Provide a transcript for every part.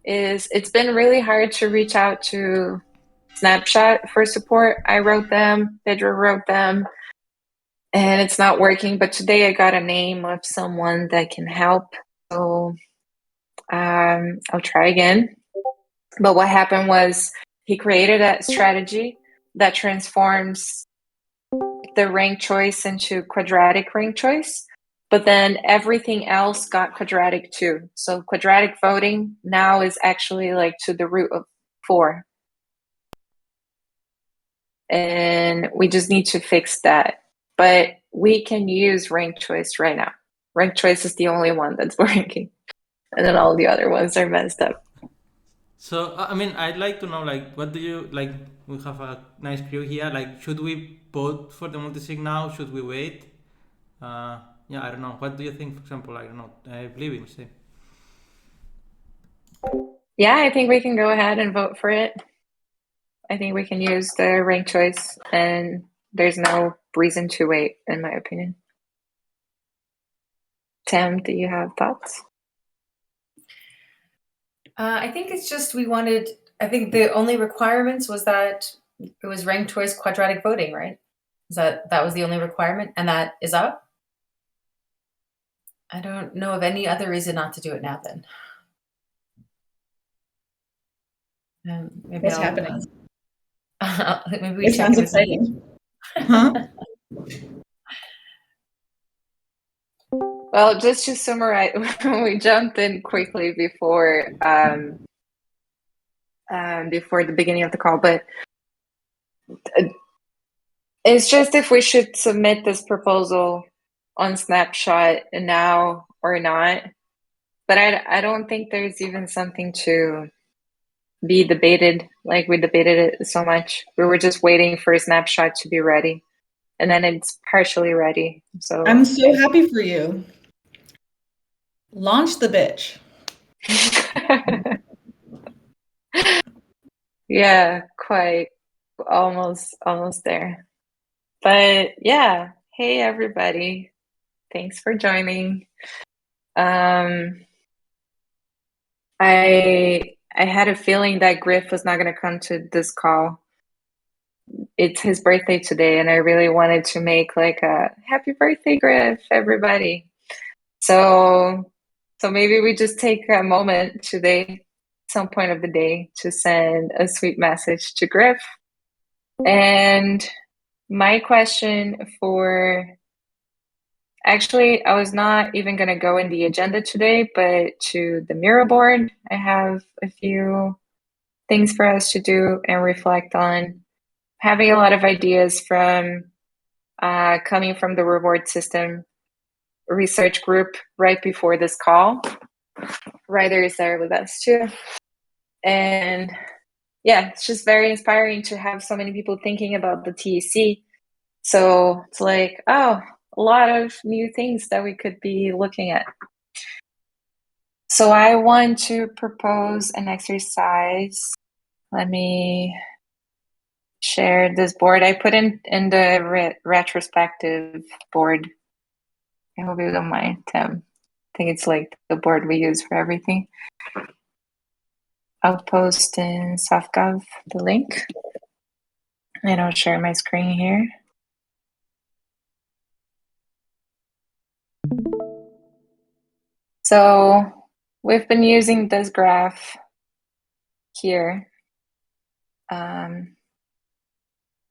is it's been really hard to reach out to Snapshot for support. I wrote them, Pedro wrote them, and it's not working. But today I got a name of someone that can help. So I'll try again. But what happened was he created a strategy that transforms the rank choice into quadratic rank choice. But then everything else got quadratic too. So quadratic voting now is actually like to the root of 4. And we just need to fix that. But we can use rank choice right now. Rank choice is the only one that's working. And then all the other ones are messed up. So, I mean, I'd like to know, like, what do you like? We have a nice crew here. Like, should we vote for the multisig now? Should we wait? Yeah, I don't know. What do you think? For example, I don't know. Living, say. Yeah, I think we can go ahead and vote for it. I think we can use the rank choice, and there's no reason to wait, in my opinion. Tim, do you have thoughts? I think it's just I think the only requirements was that it was ranked choice quadratic voting, right? That was the only requirement, and that is up? I don't know of any other reason not to do it now then. Maybe What's happening? Maybe we It check sounds it. exciting. Well, just to summarize, we jumped in quickly before the beginning of the call, but it's just if we should submit this proposal on Snapshot now or not. But I don't think there's even something to be debated. Like we debated it so much. We were just waiting for a Snapshot to be ready. And then it's partially ready. So I'm so happy for you. Launch the bitch. Yeah, quite almost there. But yeah, hey everybody. Thanks for joining. I had a feeling that Griff was not going to come to this call. It's his birthday today, and I really wanted to make like a happy birthday, Griff, everybody. So maybe we just take a moment today, some point of the day, to send a sweet message to Griff. And my question actually, I was not even going to go in the agenda today, but to the Miro board, I have a few things for us to do and reflect on. Having a lot of ideas from coming from the reward system research group right before this call. Ryder is there with us too. And yeah, it's just very inspiring to have so many people thinking about the TEC. So it's like, oh, a lot of new things that we could be looking at. So I want to propose an exercise. Let me share this board. I put in the retrospective board. I hope you don't mind, Tim. I think it's like the board we use for everything. I'll post in Softgov the link. And I'll share my screen here. So we've been using this graph here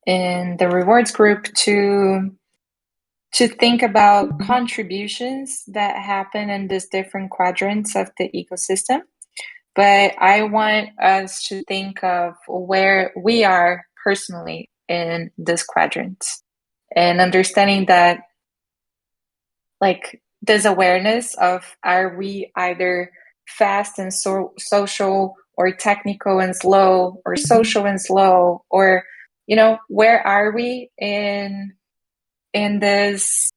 in the rewards group to think about contributions that happen in these different quadrants of the ecosystem. But I want us to think of where we are personally in this quadrant and understanding that like this awareness of are we either fast and social or technical and slow or social and slow, or where are we in this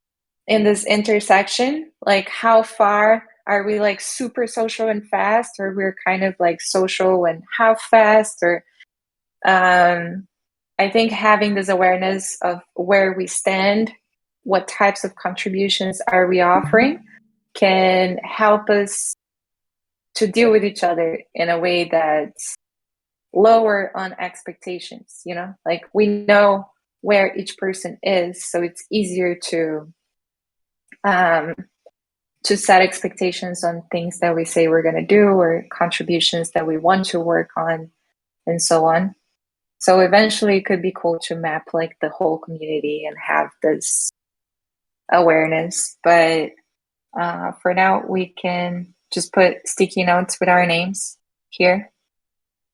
intersection? Like how far are we like super social and fast, or we're kind of like social and half fast? Or I think having this awareness of where we stand, what types of contributions are we offering, can help us deal with each other in a way that's lower on expectations, you know, like we know where each person is, so it's easier to set expectations on things that we say we're going to do or contributions that we want to work on and so on. So eventually it could be cool to map like the whole community and have this awareness, but for now we can just put sticky notes with our names here,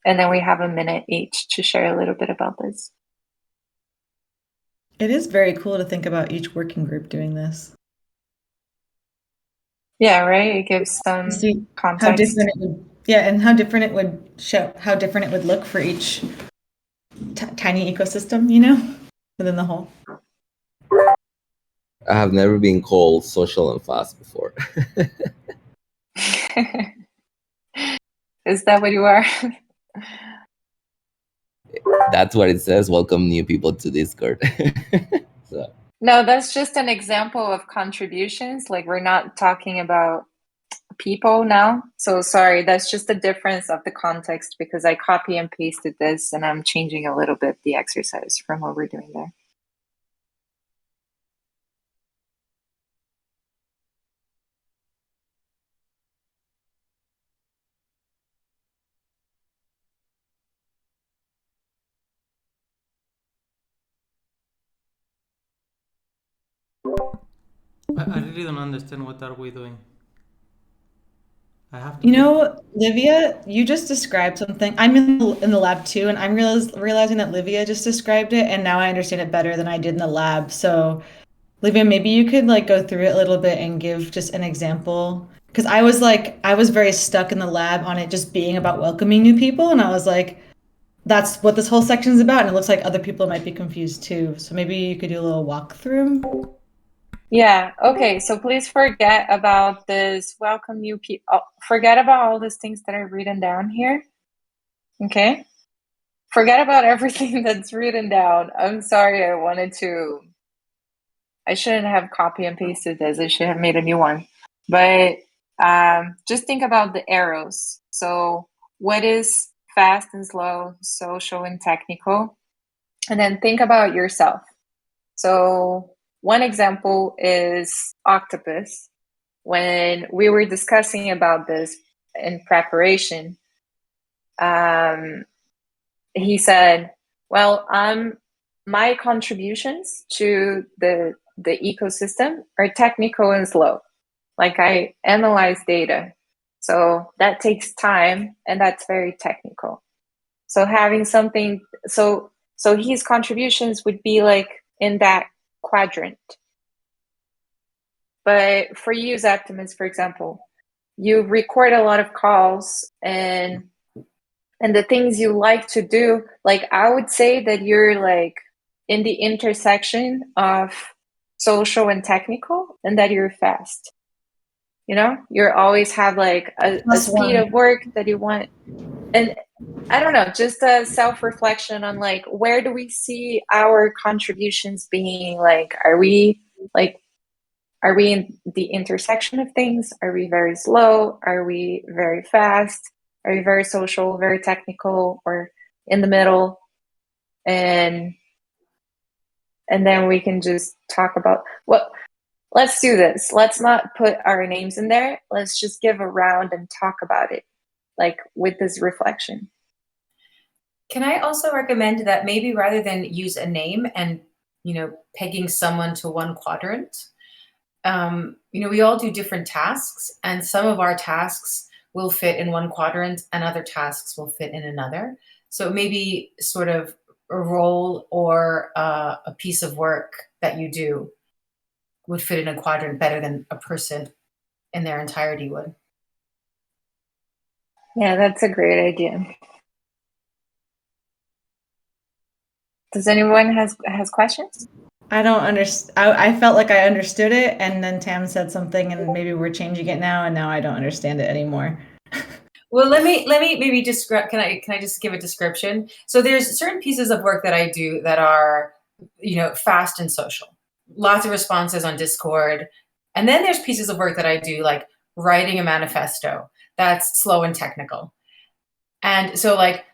and then we have a minute each to share a little bit about this. It is very cool to think about each working group doing this. Yeah, right. It gives some See context. how different it would, yeah, and how different it would show, how different it would look for each tiny ecosystem, you know, within the whole. I have never been called social and fast before. Is that what you are? That's what it says. Welcome new people to Discord. So. No, that's just an example of contributions. Like we're not talking about people now. So sorry, that's just the difference of the context because I copy and pasted this and I'm changing a little bit the exercise from what we're doing there. I really don't understand what are we doing. I have to. You know, Livia, you just described something. I'm in the lab too, and I'm realizing that Livia just described it, and now I understand it better than I did in the lab. So, Livia, maybe you could like go through it a little bit and give just an example. Because I was very stuck in the lab on it just being about welcoming new people, and I was like, that's what this whole section is about, and it looks like other people might be confused too. So maybe you could do a little walkthrough. Yeah, okay, so please forget about this welcome new people. Oh, forget about all these things that are written down here, okay? Forget about everything that's written down. I'm sorry, I shouldn't have copy and pasted this. I should have made a new one. But just think about the arrows. So what is fast and slow, social and technical? And then think about yourself. So one example is octopus. When we were discussing about this in preparation, he said, well, my contributions to the ecosystem are technical and slow. Like I analyze data. So that takes time and that's very technical. So having something, so his contributions would be like in that quadrant. But for you, Zaptimus, for example, you record a lot of calls and the things you like to do, like I would say that you're like in the intersection of social and technical and that you're fast. You know, you always have like a speed of work that you want. And I don't know, just a self-reflection on like, where do we see our contributions being? Like, are we in the intersection of things? Are we very slow? Are we very fast? Are we very social, very technical, or in the middle? And then we can just talk about let's do this. Let's not put our names in there. Let's just give a round and talk about it, like with this reflection. Can I also recommend that maybe rather than use a name and, pegging someone to one quadrant, we all do different tasks, and some of our tasks will fit in one quadrant and other tasks will fit in another. So maybe sort of a role or a piece of work that you do would fit in a quadrant better than a person in their entirety would. Yeah, that's a great idea. Does anyone has questions? I don't understand. I felt like I understood it, and then Tam said something, and maybe we're changing it now, and now I don't understand it anymore. Well, let me maybe describe. Can I just give a description? So there's certain pieces of work that I do that are, fast and social. Lots of responses on Discord, and then there's pieces of work that I do like writing a manifesto. that's slow and technical. And so like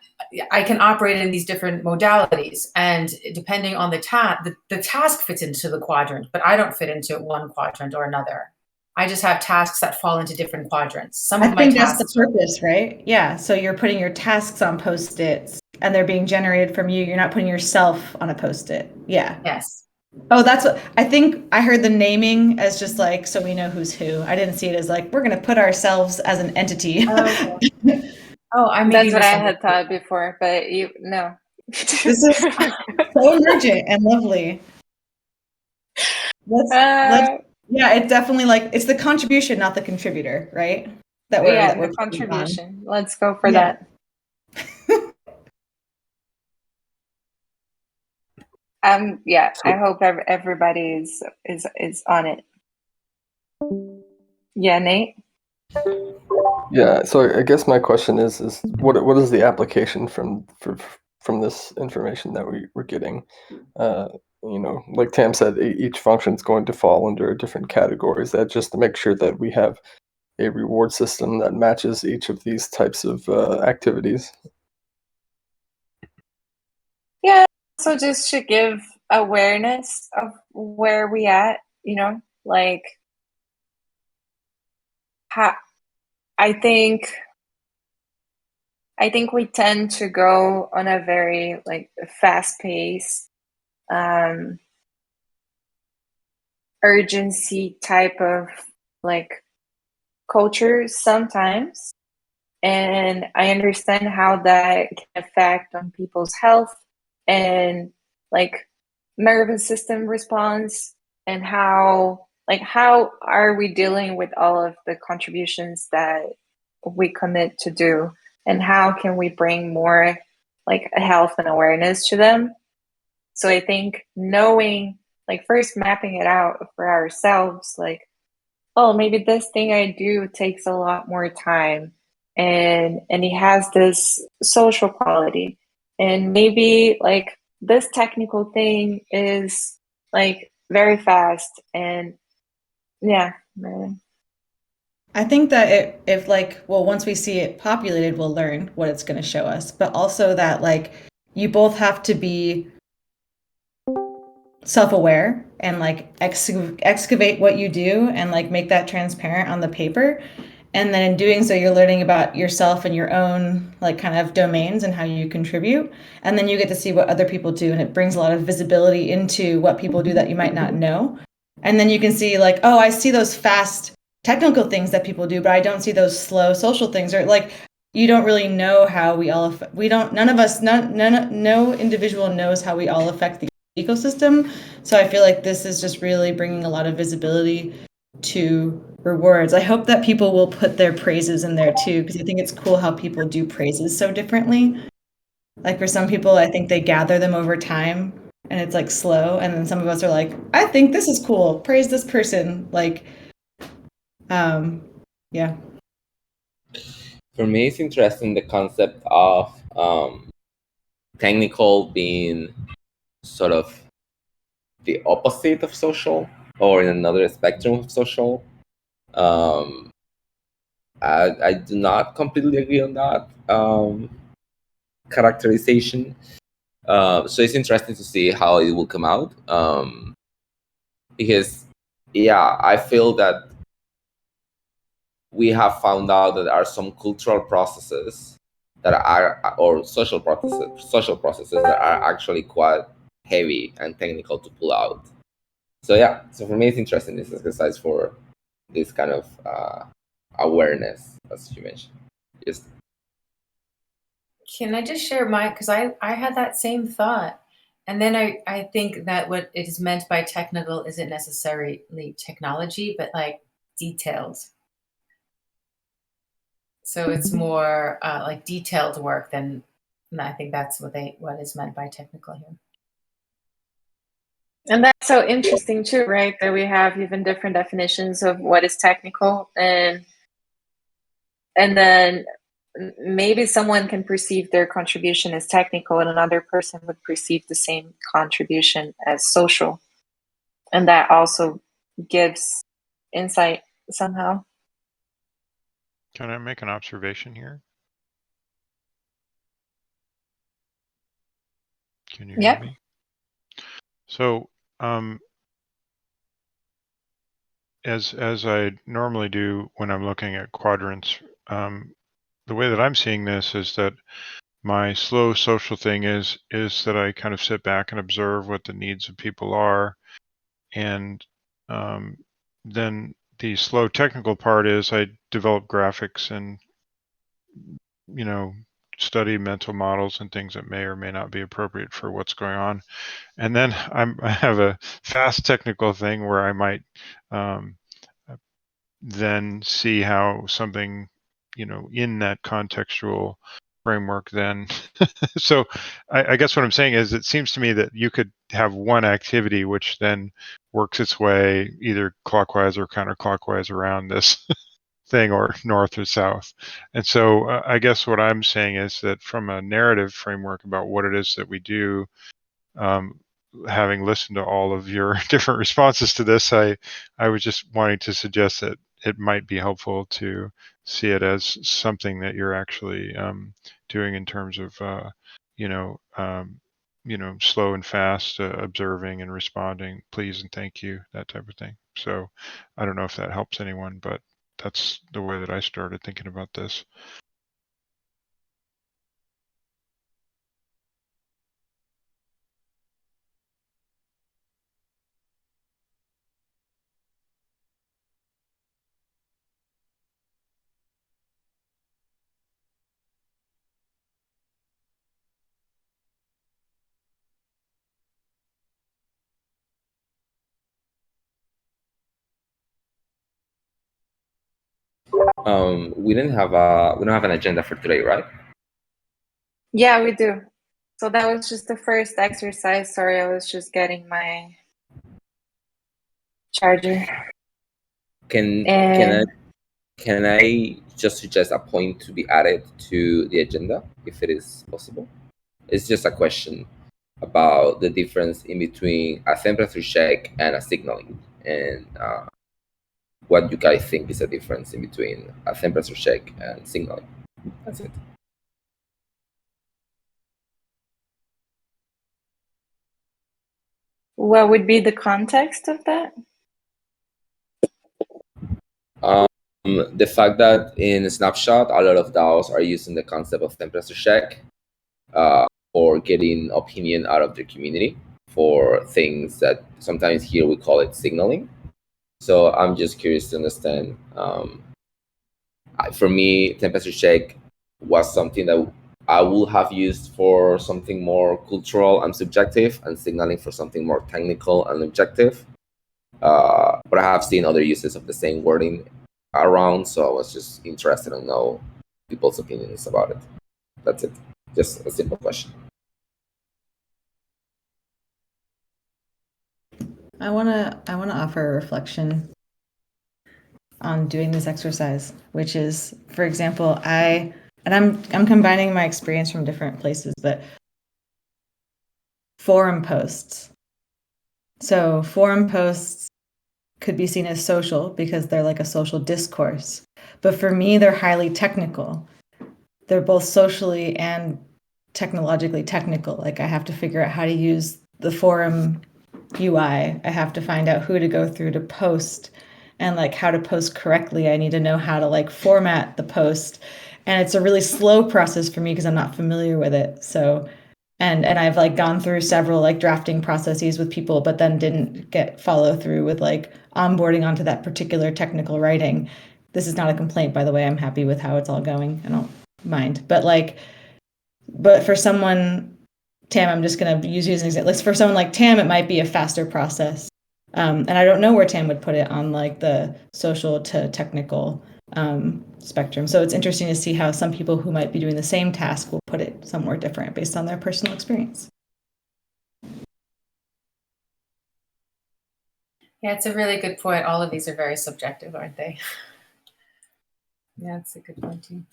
I can operate in these different modalities, and depending on the task, the task fits into the quadrant, but I don't fit into one quadrant or another. I just have tasks that fall into different quadrants. Some of my think that's tasks the purpose, right? Yeah. So you're putting your tasks on Post-its and they're being generated from you. You're not putting yourself on a Post-it. Yeah. Yes. Oh, that's what I think. I heard the naming as just like, so we know who's who. I didn't see it as like, we're going to put ourselves as an entity. Oh, okay. Oh, I mean, That's what I had thought before, but no. This is so emergent and lovely. Let's yeah, it's definitely like, it's the contribution, not the contributor, right? That we're the contribution. Let's go for Yeah. that. Yeah, I hope everybody is on it. Yeah, Nate? Yeah, so I guess my question is what is the application from this information that we're getting? Like Tam said, each function is going to fall under different categories. That just to make sure that we have a reward system that matches each of these types of activities. Yeah, so just to give awareness of where we at, like how I think we tend to go on a very like fast pace, urgency type of like culture sometimes. And I understand how that can affect on people's health and like nervous system response, and how are we dealing with all of the contributions that we commit to do, and how can we bring more like a health and awareness to them. So I think knowing, like, first mapping it out for ourselves, like, oh, maybe this thing I do takes a lot more time, and it has this social quality, and maybe like this technical thing is like very fast, and yeah. I think that if like, well, once we see it populated, we'll learn what it's going to show us, but also that like you both have to be self-aware and like excavate what you do and like make that transparent on the paper. And then in doing so, you're learning about yourself and your own like kind of domains and how you contribute. And then you get to see what other people do. And it brings a lot of visibility into what people do that you might not know. And then you can see like, oh, I see those fast technical things that people do, but I don't see those slow social things. Or like, you don't really know how no individual knows how we all affect the ecosystem. So I feel like this is just really bringing a lot of visibility to rewards. I hope that people will put their praises in there too, because I think it's cool how people do praises so differently. Like for some people, I think they gather them over time and it's like slow. And then some of us are like, I think this is cool. Praise this person. Like, yeah. For me, it's interesting the concept of technical being sort of the opposite of social, or in another spectrum of social. I do not completely agree on that characterization. So it's interesting to see how it will come out. Because, yeah, I feel that we have found out that there are some cultural processes that are, or social processes that are actually quite heavy and technical to pull out. So yeah, so for me it's interesting, this exercise for this kind of awareness, as you mentioned. Just Can I just share because I had that same thought. And then I think that what it is meant by technical isn't necessarily technology, but like detailed. So it's more like detailed work than, and I think that's what is meant by technical here. And that's so interesting too, right? That we have even different definitions of what is technical, and then maybe someone can perceive their contribution as technical and another person would perceive the same contribution as social. And that also gives insight somehow. Can I make an observation here? Can you hear Yep. me? So, as I normally do when I'm looking at quadrants, the way that I'm seeing this is that my slow social thing is that I kind of sit back and observe what the needs of people are, and then the slow technical part is I develop graphics and study mental models and things that may or may not be appropriate for what's going on. And then I have a fast technical thing where I might then see how something, in that contextual framework then. So I guess what I'm saying is it seems to me that you could have one activity which then works its way either clockwise or counterclockwise around this thing, or north or south. And so I guess what I'm saying is that from a narrative framework about what it is that we do, having listened to all of your different responses to this, I was just wanting to suggest that it might be helpful to see it as something that you're actually doing in terms of, slow and fast, observing and responding, please and thank you, that type of thing. So I don't know if that helps anyone, but that's the way that I started thinking about this. We don't have an agenda for today, right? Yeah, we do. So that was just the first exercise. Sorry, I was just getting my charger. Can I just suggest a point to be added to the agenda, if it is possible? It's just a question about the difference in between a temperature check and a signaling, and what you guys think is the difference in between a temperature check and signaling. That's it. What would be the context of that? The fact that in Snapshot, a lot of DAOs are using the concept of temperature check for getting opinion out of their community for things that sometimes here we call it signaling. So I'm just curious to understand. For me, temperature check was something that I would have used for something more cultural and subjective, and signaling for something more technical and objective. But I have seen other uses of the same wording around, so I was just interested to know people's opinions about it. That's it. Just a simple question. I wanna offer a reflection on doing this exercise, which is, for example, I'm combining my experience from different places, but forum posts. So forum posts could be seen as social because they're like a social discourse. But for me, they're highly technical. They're both socially and technologically technical. Like I have to figure out how to use the forum UI. I have to find out who to go through to post and like how to post correctly. I need to know how to like format the post. And it's a really slow process for me because I'm not familiar with it. So and I've like gone through several like drafting processes with people, but then didn't get follow through with like onboarding onto that particular technical writing. This is not a complaint, by the way. I'm happy with how it's all going. I don't mind. But for someone, Tam, I'm just going to use an example. For someone like Tam, it might be a faster process. And I don't know where Tam would put it on like the social to technical spectrum. So it's interesting to see how some people who might be doing the same task will put it somewhere different based on their personal experience. Yeah, it's a really good point. All of these are very subjective, aren't they? Yeah, it's a good point too.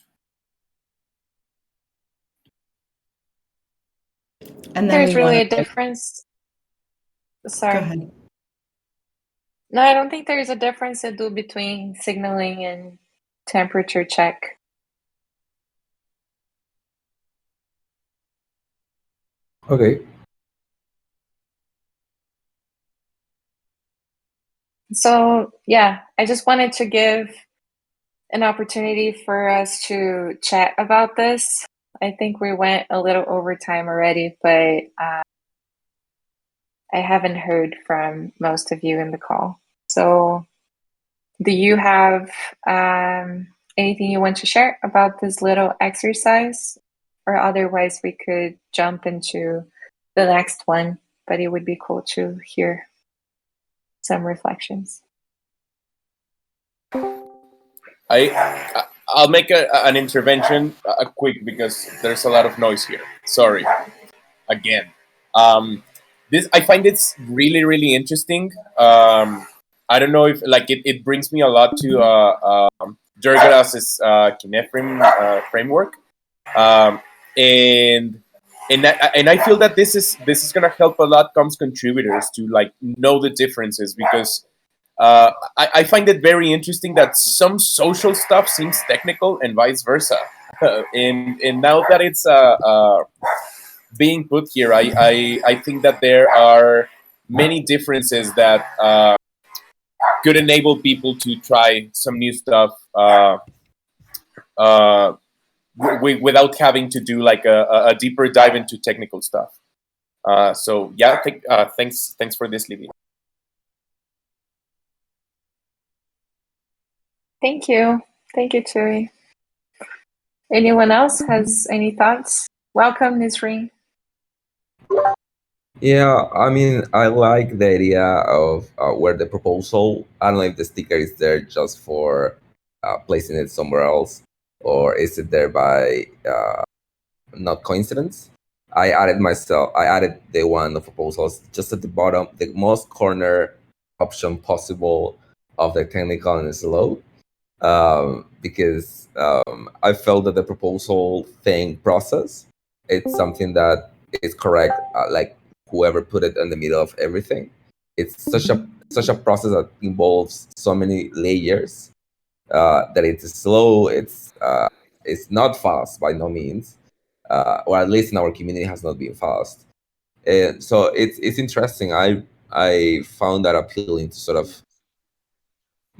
And then There's really a difference. Sorry. Go ahead. No, I don't think there's a difference to do between signaling and temperature check. Okay. So yeah, I just wanted to give an opportunity for us to chat about this. I think we went a little over time already, but I haven't heard from most of you in the call. So do you have anything you want to share about this little exercise? Or otherwise we could jump into the next one, but it would be cool to hear some reflections. I'll make an intervention quick because there's a lot of noise here. Sorry, again. This I find it's really interesting. I don't know if like it brings me a lot to Jurgenas's Kineframe framework, and I feel that this is gonna help a lot comms contributors to like know the differences because I find it very interesting that some social stuff seems technical and vice versa. And now that it's being put here, I think that there are many differences that could enable people to try some new stuff without having to do like a deeper dive into technical stuff. So yeah, thanks for this, Livy. Thank you, Tui. Anyone else has any thoughts? Welcome, Nisreen. Yeah, I mean, I like the idea of where the proposal, I don't know if the sticker is there just for placing it somewhere else, or is it there by not coincidence. I added the one of proposals just at the bottom, the most corner option possible of the technical and slow, because I felt that the proposal thing process, it's something that is correct. Like whoever put it in the middle of everything, it's such a process that involves so many layers that it's slow. It's not fast by no means, or at least in our community has not been fast. And so it's interesting. I found that appealing to sort of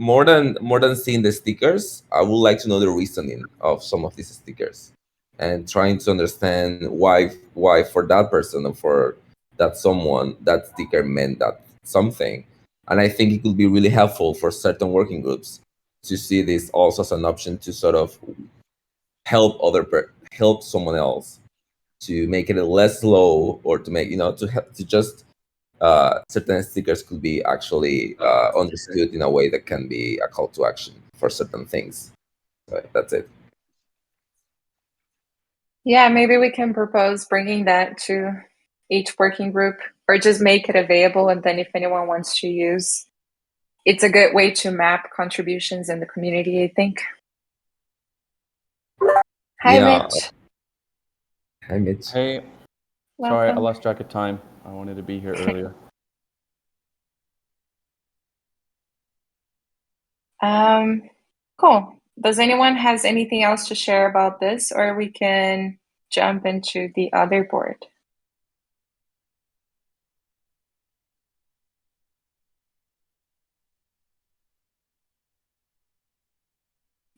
more than seeing the stickers. I would like to know the reasoning of some of these stickers and trying to understand why for that person or for that someone that sticker meant that something. And I think it could be really helpful for certain working groups to see this also as an option to sort of help someone else to make it less slow, or to make to just certain stickers could be actually understood in a way that can be a call to action for certain things. So that's it. Yeah, maybe we can propose bringing that to each working group, or just make it available, and then if anyone wants to use, it's a good way to map contributions in the community, I think. Hi, Mitch. Hi, Mitch. Hey, Welcome. sorry, I lost track of time. I wanted to be here earlier. Cool. Does anyone has anything else to share about this, or we can jump into the other board?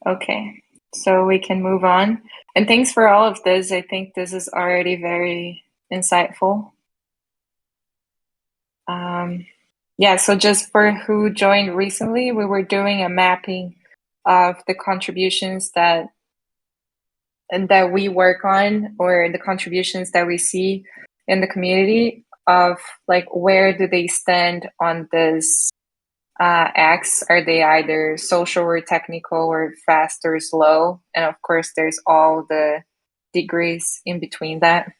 Okay, so we can move on. And thanks for all of this. I think this is already very insightful. Yeah, so just for who joined recently, we were doing a mapping of the contributions that we work on, or the contributions that we see in the community, of like where do they stand on this X? Are they either social or technical, or fast or slow? And of course, there's all the degrees in between that.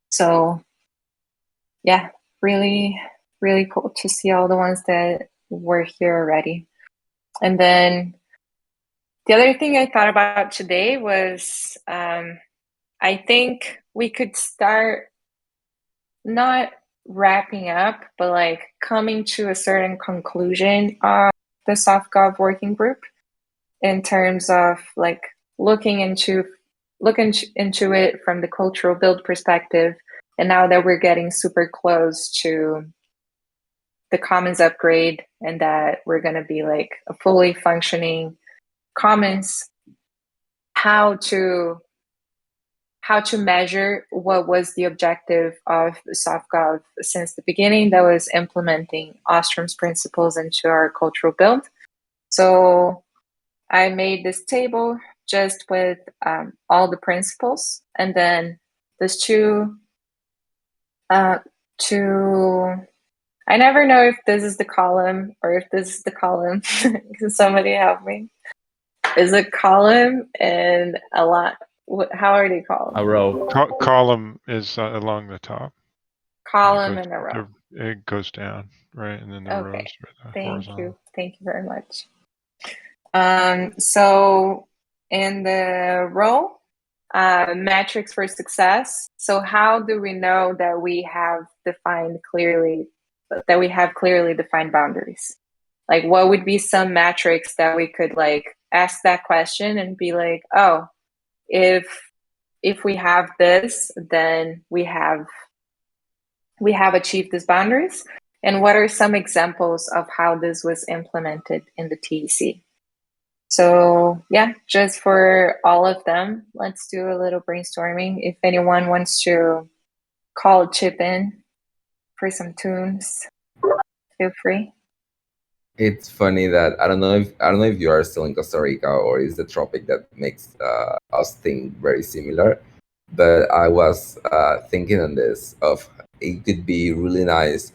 So yeah, really cool to see all the ones that were here already. And then the other thing I thought about today was I think we could start not wrapping up, but like coming to a certain conclusion of the SoftGov Working Group. in terms of like looking into it from the cultural build perspective. And now that we're getting super close to the commons upgrade and that we're going to be like a fully functioning commons, how to measure what was the objective of SoftGov since the beginning, that was implementing Ostrom's principles into our cultural build. So I made this table just with all the principles, and then there's two. I never know if this is the column or if this is the column. Can somebody help me? Is a column and a lot. How are they called? A row. Column is along the top. Column and a row. It goes down, right? And then the rows are horizontal. Thank you very much. So in the row, metrics for success. So how do we know that we have clearly defined boundaries? Like, what would be some metrics that we could like ask that question and be like, oh, if we have this, then we have achieved these boundaries. And what are some examples of how this was implemented in the TEC? So yeah, just for all of them, let's do a little brainstorming. If anyone wants to chip in for some tunes, feel free. It's funny that I don't know if you are still in Costa Rica or is the tropic that makes us think very similar. But I was thinking on this of it could be really nice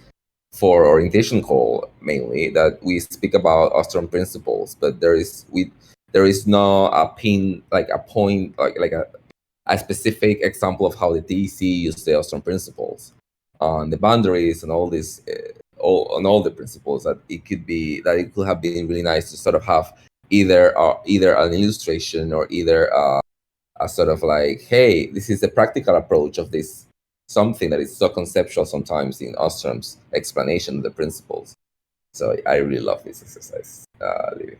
for orientation call mainly that we speak about Ostrom principles, but there is no a pin like a point like a specific example of how the TEC used the Ostrom principles on the boundaries and all this on all the principles that it could have been really nice to sort of have either an illustration or either a sort of like, hey, this is the practical approach of this something that is so conceptual sometimes in Ostrom's explanation of the principles. So I really love this exercise, Livy.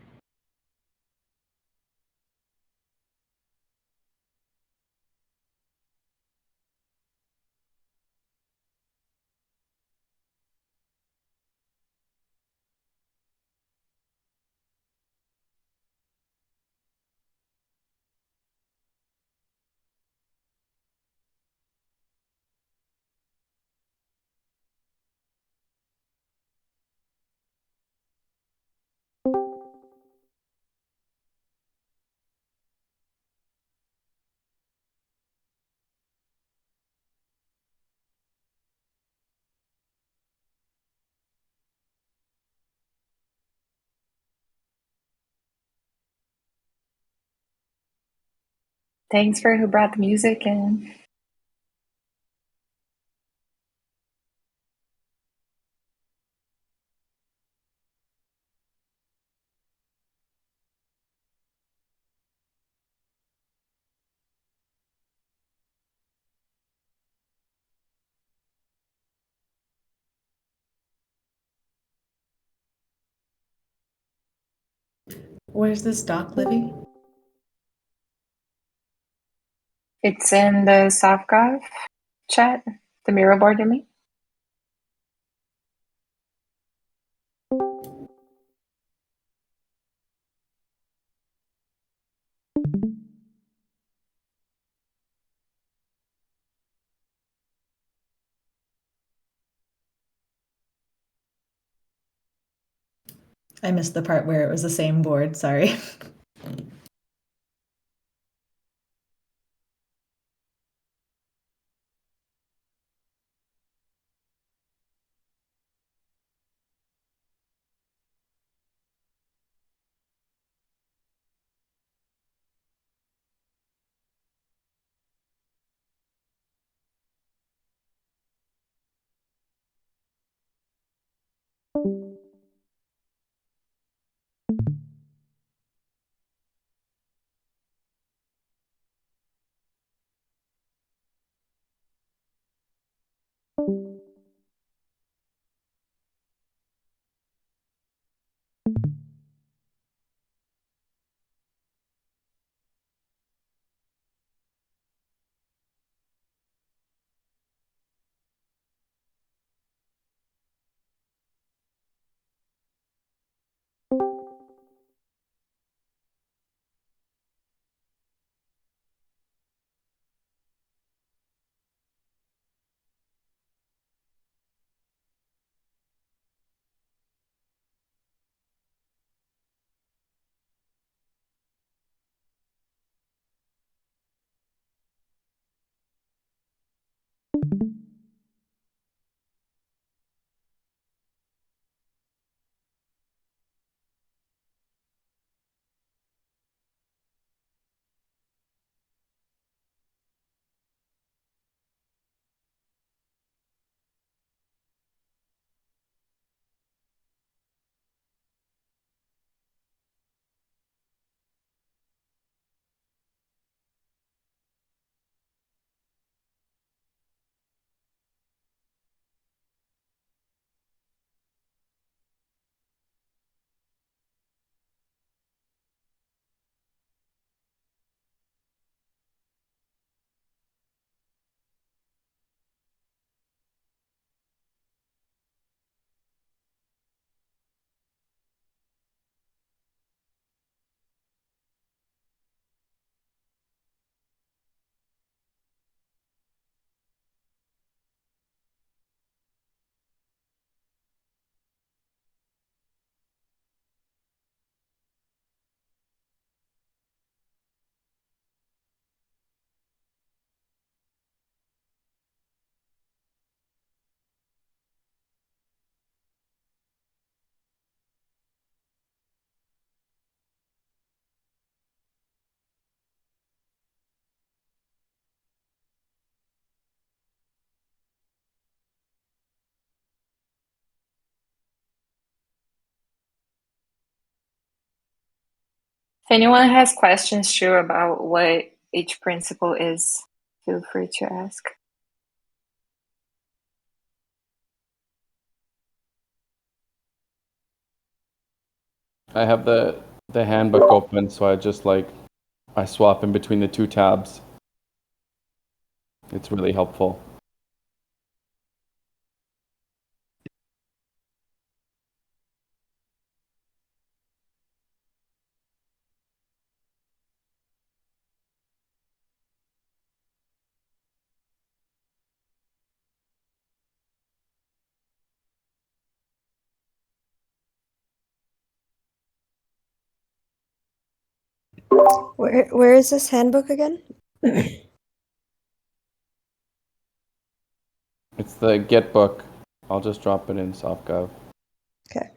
Thanks for who brought the music in. Where's this doc, Livy? It's in the SoftGov chat, the Miro board, you mean? I missed the part where it was the same board, sorry. If anyone has questions too about what each principle is, feel free to ask. I have the handbook open, so I just I swap in between the two tabs. It's really helpful. Where is this handbook again? It's the Get book. I'll just drop it in SoftGov. Okay.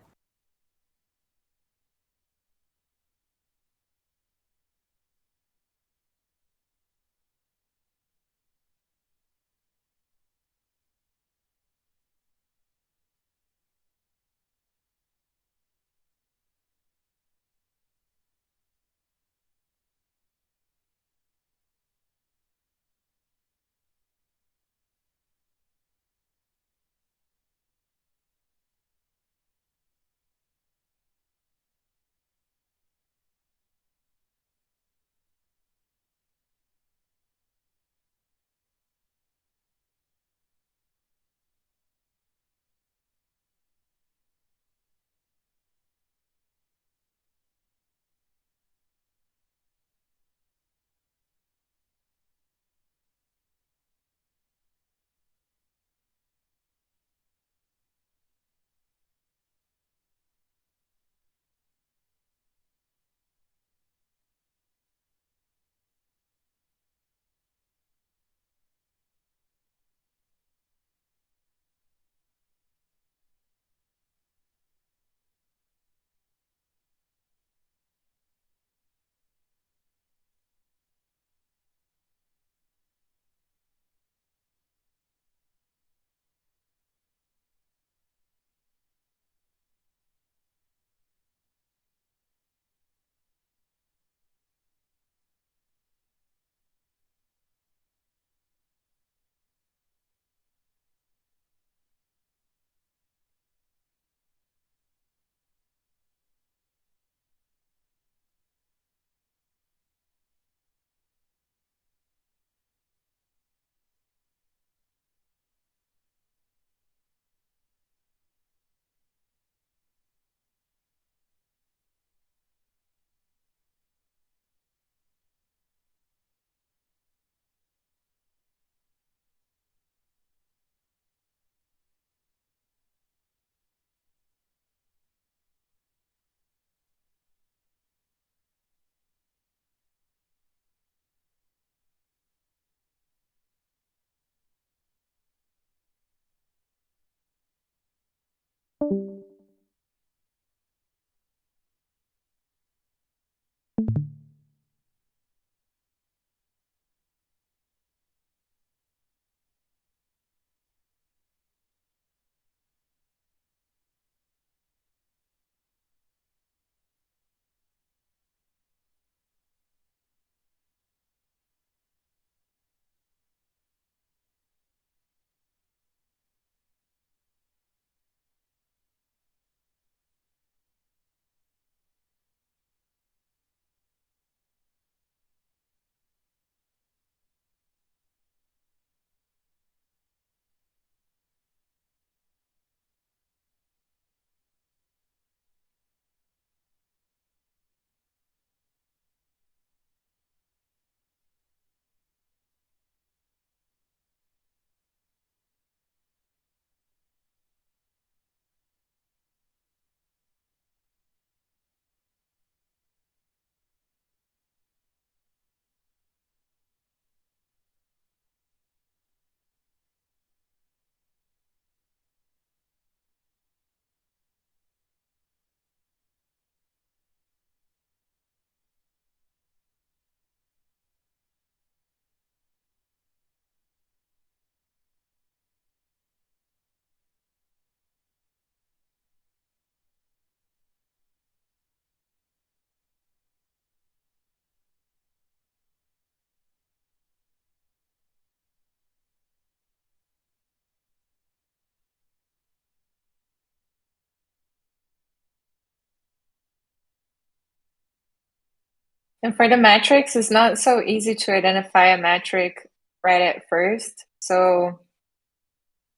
And for the metrics, it's not so easy to identify a metric right at first. So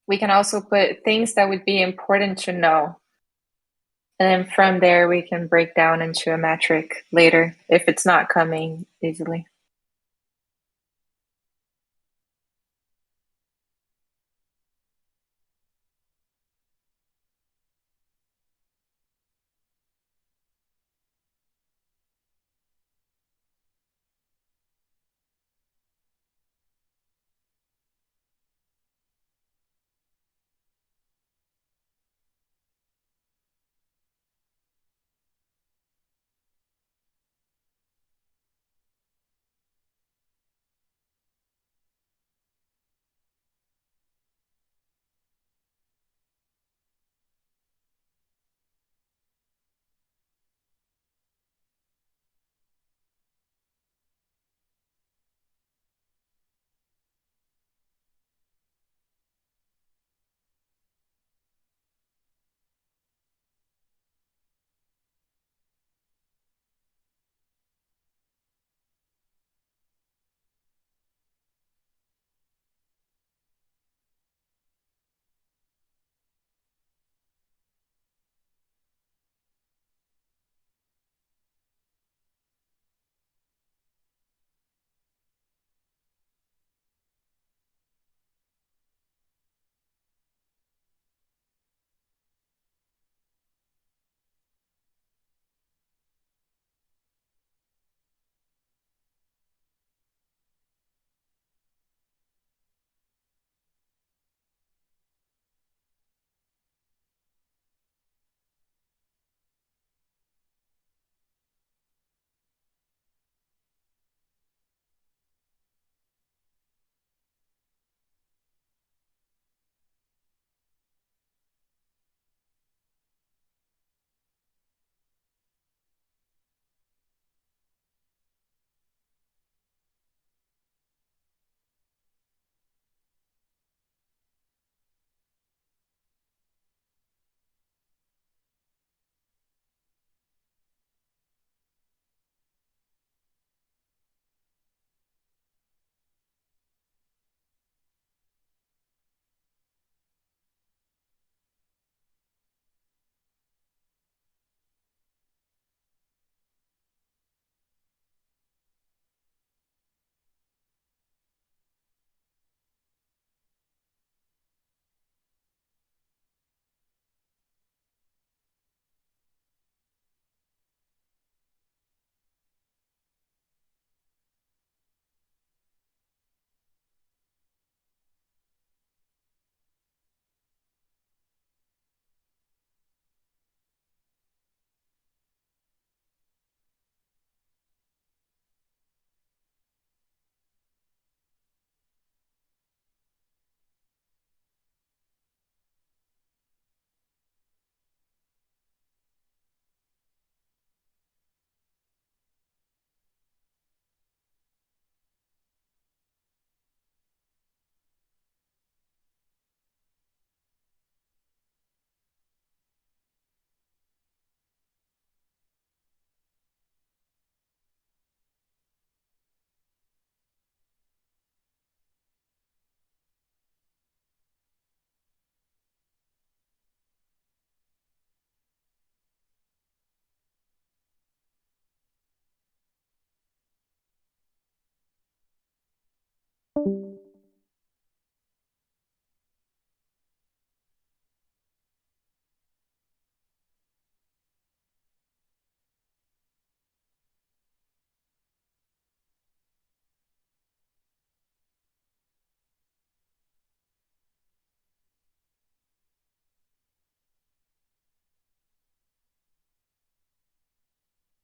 we can also put things that would be important to know. And then from there, we can break down into a metric later if it's not coming easily.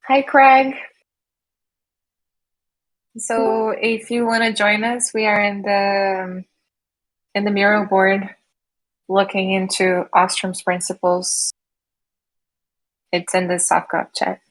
Hi, Craig. So if you want to join us, we are in the Miro board looking into Ostrom's principles. It's in the Softgov chat.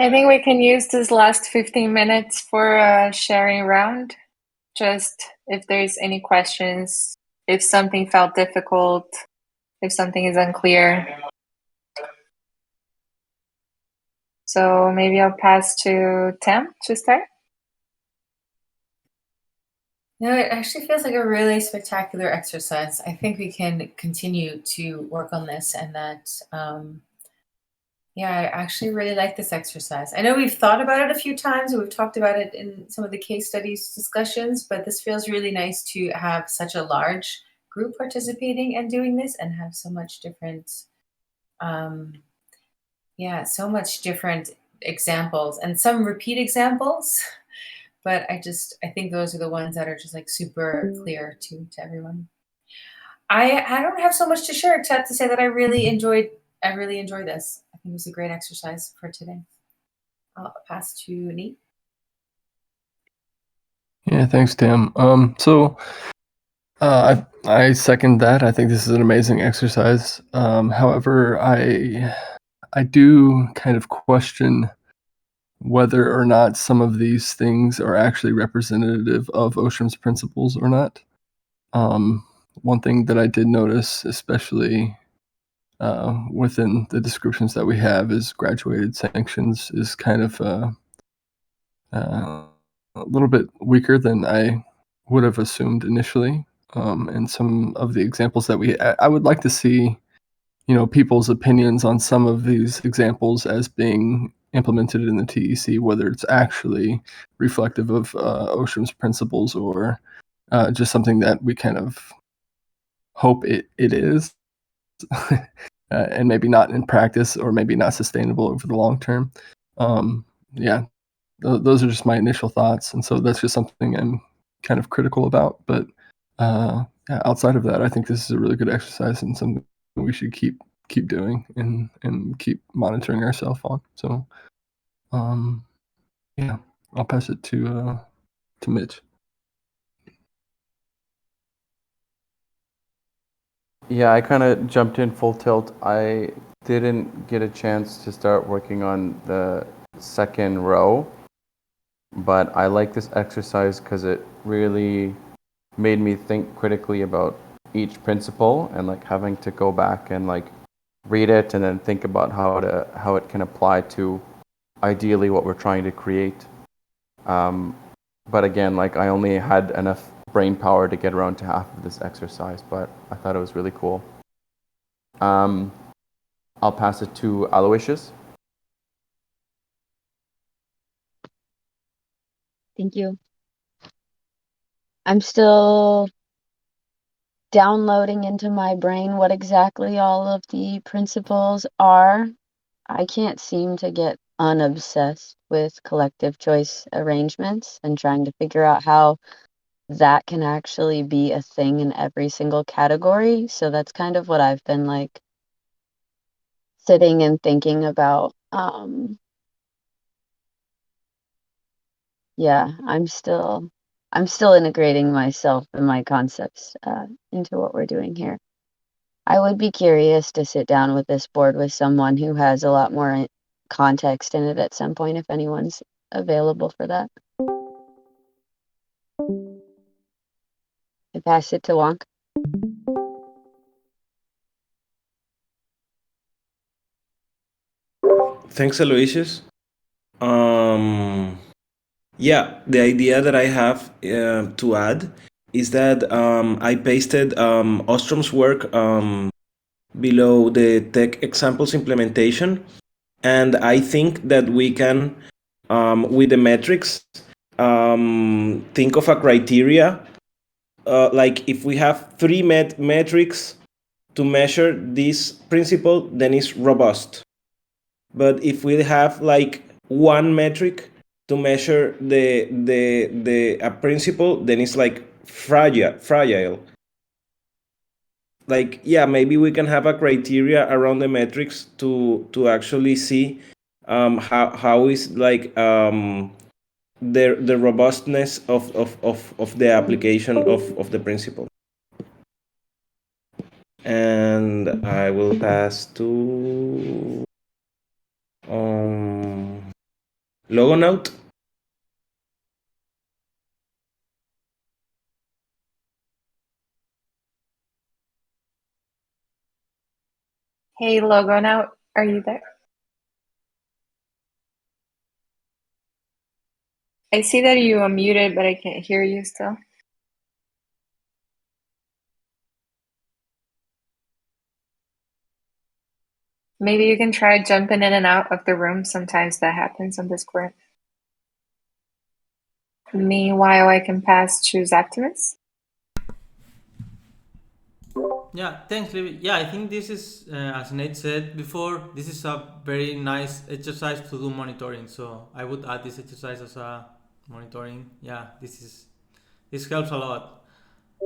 I think we can use this last 15 minutes for a sharing round. Just if there's any questions, if something felt difficult, if something is unclear. So maybe I'll pass to Tam to start. No, it actually feels like a really spectacular exercise. I think we can continue to work on this, and that, yeah, I actually really like this exercise. I know we've thought about it a few times, and we've talked about it in some of the case studies discussions, but this feels really nice to have such a large group participating and doing this, and have so much different, so much different examples and some repeat examples. But I think those are the ones that are just like super clear to everyone. I don't have so much to share except to say that I really enjoyed this. I think it was a great exercise for today. I'll pass to Nate. Yeah, thanks, Tam. I second that. I think this is an amazing exercise. However, I do kind of question whether or not some of these things are actually representative of Ostrom's principles or not. One thing that I did notice, especially within the descriptions that we have, is graduated sanctions is kind of a little bit weaker than I would have assumed initially. And some of the examples that I would like to see, people's opinions on some of these examples as being implemented in the TEC, whether it's actually reflective of Ostrom's principles or just something that we kind of hope it is, and maybe not in practice, or maybe not sustainable over the long term. Those are just my initial thoughts, and so that's just something I'm kind of critical about. But outside of that, I think this is a really good exercise and something we should keep doing and keep monitoring ourselves on. So, I'll pass it to Mitch. Yeah, I kind of jumped in full tilt. I didn't get a chance to start working on the second row, but I like this exercise because it really made me think critically about each principle, and like having to go back and like read it and then think about how it can apply to ideally what we're trying to create. But again, like I only had enough brain power to get around to half of this exercise, but I thought it was really cool. I'll pass it to Aloysius. Thank you. I'm still downloading into my brain what exactly all of the principles are. I can't seem to get unobsessed with collective choice arrangements and trying to figure out how that can actually be a thing in every single category. So that's kind of what I've been like sitting and thinking about. Yeah, I'm still integrating myself and my concepts into what we're doing here. I would be curious to sit down with this board with someone who has a lot more context in it at some point, if anyone's available for that. I pass it to Wonk. Thanks, Aloysius. Yeah, the idea that I have to add is that I pasted Ostrom's work below the tech examples implementation, and I think that we can, with the metrics, think of a criteria. Like if we have three metrics to measure this principle, then it's robust. But if we have like one metric to measure a principle, then it's like fragile. Like, yeah, maybe we can have a criteria around the metrics to actually see how is like the robustness of the application of the principle. And I will pass to Logonaut. Hey, Logonaut, are you there? I see that you are muted, but I can't hear you still. Maybe you can try jumping in and out of the room. Sometimes that happens on Discord. Meanwhile, I can pass Choose Optimus. Yeah, thanks, Libby. Yeah, I think this is, as Nate said before, this is a very nice exercise to do monitoring. So I would add this exercise as a monitoring. Yeah, this helps a lot,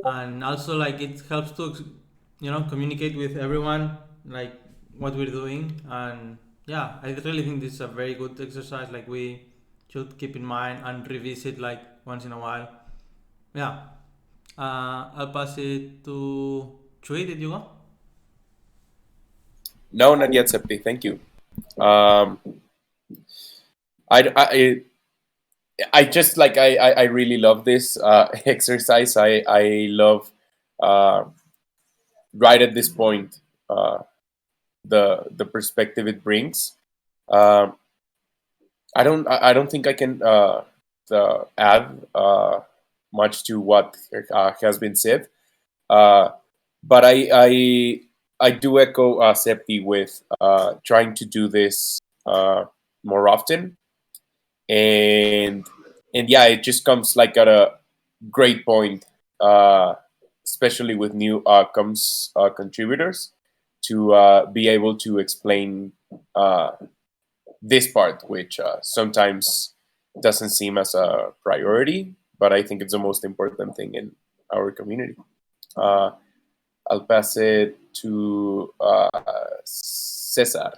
and also like it helps to communicate with everyone like what we're doing. And yeah, I really think this is a very good exercise. Like we should keep in mind and revisit like once in a while. Yeah, I'll pass it to Chui. Did you go? No, not yet, Septi. Thank you. I just like I really love this exercise. I love right at this point the perspective it brings. I don't think I can add much to what has been said. But I do echo Septi with trying to do this more often, and yeah, it just comes like at a great point, especially with new contributors, to be able to explain this part, which sometimes doesn't seem as a priority, but I think it's the most important thing in our community. I'll pass it to Cesar.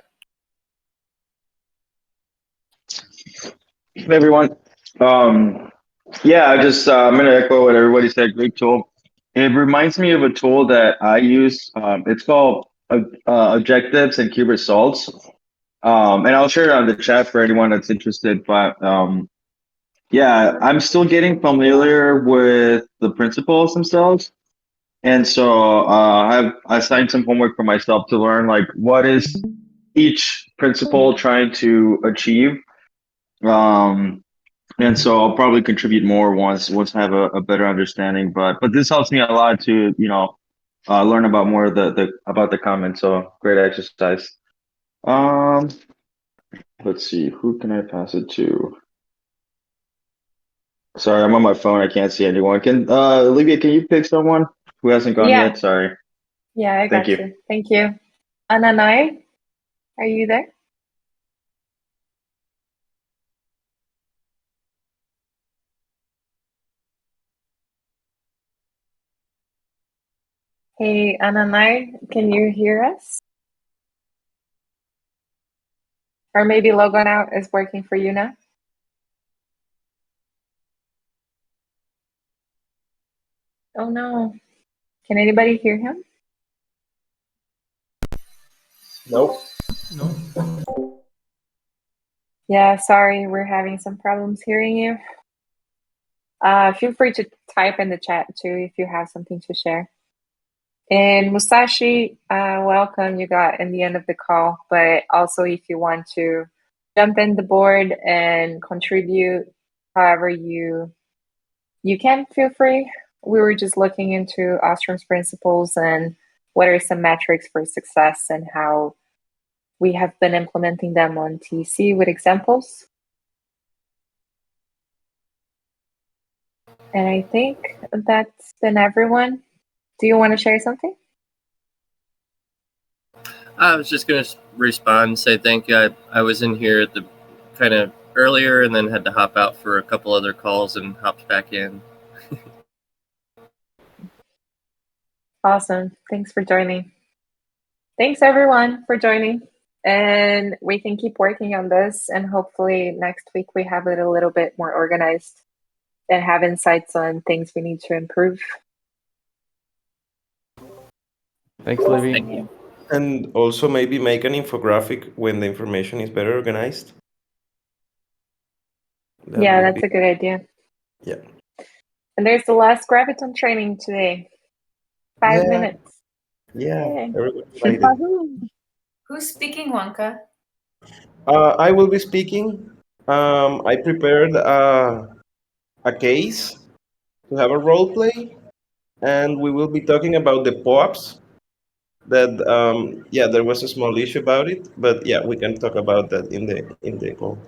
Hey everyone. Yeah, I'm gonna echo what everybody said. Great tool. It reminds me of a tool that I use. It's called Objectives and Key Results. And I'll share it on the chat for anyone that's interested. But yeah, I'm still getting familiar with the principles themselves. And so I've assigned some homework for myself to learn like what is each principle trying to achieve. and so I'll probably contribute more once I have a better understanding. But this helps me a lot to learn about more of the comments. So great exercise. Let's see, who can I pass it to? Sorry, I'm on my phone. I can't see anyone. Olivia, can you pick someone who hasn't gone Yeah. yet? Sorry. Yeah, I Thank got you. you. Thank you. Ananai, are you there? Hey, Ananai, can you hear us? Or maybe logon out is working for you now? Oh no. Can anybody hear him? Nope. No. Yeah, sorry, we're having some problems hearing you. Feel free to type in the chat too if you have something to share. And Musashi, welcome. You got in the end of the call, but also if you want to jump in the board and contribute however you can, feel free. We were just looking into Ostrom's principles and what are some metrics for success and how we have been implementing them on TC with examples. And I think that's been everyone. Do you want to share something? I was just going to respond and say thank you. I was in here at the kind of earlier and then had to hop out for a couple other calls and hopped back in. Awesome. Thanks for joining. Thanks everyone for joining. And we can keep working on this and hopefully next week we have it a little bit more organized and have insights on things we need to improve. Thanks, Livy. Thank you. And also maybe make an infographic when the information is better organized. Yeah, that's a good idea. Yeah. And there's the last Graviton training today. 5 minutes. Yeah. Yay. Everyone excited. Who's speaking, Wanka? I will be speaking. I prepared a case to have a role play, and we will be talking about the POAPs. That there was a small issue about it, but yeah, we can talk about that in the call.